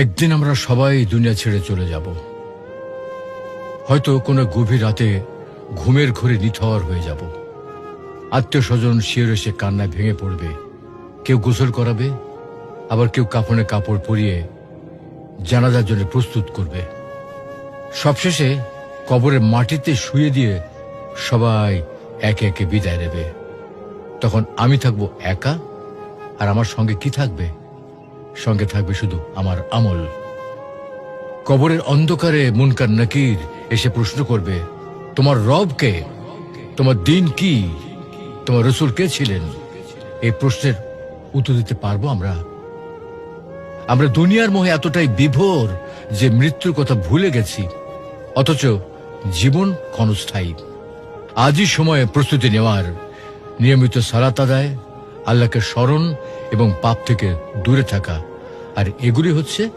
একদিন আমরা সবাই দুনিয়া ছেড়ে চলে যাব। হয়তো কোনো গভীর রাতে ঘুমের ঘোরে নিথর হয়ে যাব। আত্মীয় স্বজন শিয়রে এসে কান্নায় ভেঙে পড়বে। কেউ গোসল করাবে, আবার কেউ কাফনে কাপড় পরিয়ে জানাজার জন্য প্রস্তুত করবে। সবশেষে কবরের মাটিতে শুয়ে দিয়ে সবাই একে একে বিদায় নেবে। তখন আমি থাকবো একা, আর আমার সঙ্গে কি থাকবে? সঙ্গে থাকবে শুধু আমার আমল। কবরের অন্ধকারে মুনকার নাকির এসে প্রশ্ন করবে, তোমার রব কে? তোমার দিন কি? তোমার রসূল কে ছিলেন? এই প্রশ্নের উত্তর দিতে পারবো আমরা? আমরা দুনিয়ার মোহে এতটাই বিভোর যে মৃত্যুর কথা ভুলে গেছি, অথচ জীবন ক্ষণস্থায়ী। আজই সময়ে প্রস্তুতি নেওয়ার, নিয়মিত সালাত আদায়, আল্লাহকে স্মরণ এবং পাপ থেকে দূরে থাকা, আর এগুলি হচ্ছে